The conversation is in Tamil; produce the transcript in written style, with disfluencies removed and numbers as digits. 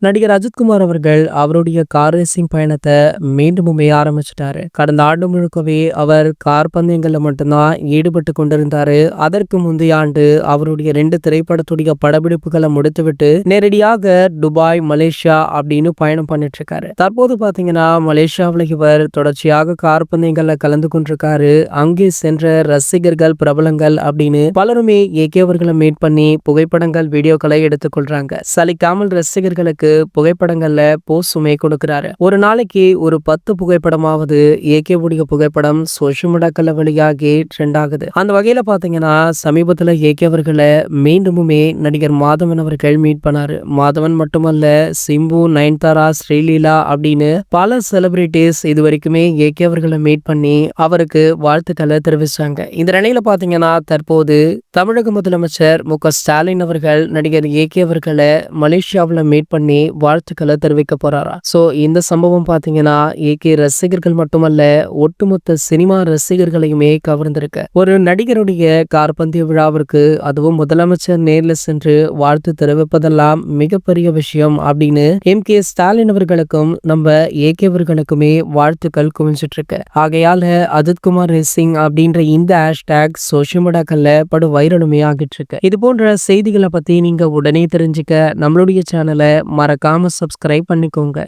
நடிகர் அஜித்குமார் அவர்கள் அவருடைய கார் ரேசிங் பயணத்தை மீண்டுமே ஆரம்பிச்சிட்டாரு. கடந்த ஆண்டு முழுக்கவே அவர் கார் பந்தயங்கள்ல மட்டும்தான் ஈடுபட்டு கொண்டிருந்தாரு. அதற்கு முந்தைய ஆண்டு அவருடைய 2 திரைப்படத்துடைய படப்பிடிப்புகளை முடித்துவிட்டு நேரடியாக துபாய், மலேசியா அப்படின்னு பயணம் பண்ணிட்டு இருக்காரு. தற்போது பாத்தீங்கன்னா மலேசியாவில் இவர் தொடர்ச்சியாக கார் பந்தயங்கள்ல கலந்து கொண்டிருக்காரு. அங்கே சென்ற ரசிகர்கள், பிரபலங்கள் அப்படின்னு பலருமே ஏகே அவர்களை மீட் பண்ணி புகைப்படங்கள், வீடியோக்களை எடுத்துக்கொள்றாங்க. சலிக்காமல் ரசிகர்களுக்கு புகைப்படங்கள்ல போஸ்டுமே கொடுக்கிறாரு. ஒரு நாளைக்கு ஒரு 10 புகைப்படமாவது ஏகே உடைய புகைப்படம் சோஷியல் மீடியாக்கள்ல வெளியாகி ட்ரெண்ட் ஆகுது. அந்த வகையில பாத்தீங்கன்னா சமீபத்துல ஏகே அவர்களை மீண்டுமே நடிகர் மாதவன் அவர்கள் மீட் பண்ணாரு. மாதவன் மட்டுமல்ல, சிம்பு, நயன்தாரா, ஸ்ரீலீலா அப்படின்னு பல செலிபிரிட்டிஸ் இது வரைக்குமே ஏகே அவர்களை மீட் பண்ணி அவருக்கு வாழ்த்துக்களை தெரிவிச்சாங்க. இந்த நிலையில பாத்தீங்கன்னா தற்போது தமிழக முதலமைச்சர் மு.க. ஸ்டாலின் அவர்கள் நடிகர் ஏகே அவர்களை மலேசியாவில் மீட் பண்ணி வாழ்த்துக்களை தெரிவிக்க போறாரா. சோ இந்த சம்பவம் பாத்தீங்கன்னா ஏகே ரசிகர்கள் மட்டுமல்ல, ஒட்டுமொத்த சினிமா ரசிகர்களையுமே கவர்ந்திருக்கு. ஒரு நடிகருடைய கார்பந்தய விழாவிற்கு அதுவும் முதலமைச்சர் நேர்ல சென்று வாழ்த்து தெரிவிப்பதெல்லாம் மிகப்பெரிய விஷயம் அப்படின்னு மு.க. ஸ்டாலின் அவர்களுக்கும் நம்ம ஏகே அவர்களுக்குமே வாழ்த்துக்கள் குவிஞ்சிட்டு இருக்கு. ஆகையால அஜித்குமார் ரேசிங் அப்படின்ற இந்த ஹேஷ்டேக் சோஷியல் மீடியாக்கள்ல படு வைரலுமே ஆகிட்டு இருக்கு. இது போன்ற செய்திகளை பத்தி நீங்க உடனே தெரிஞ்சுக்க நம்மளுடைய சேனலை மறக்காம சப்ஸ்கிரைப் பண்ணிக்கோங்க.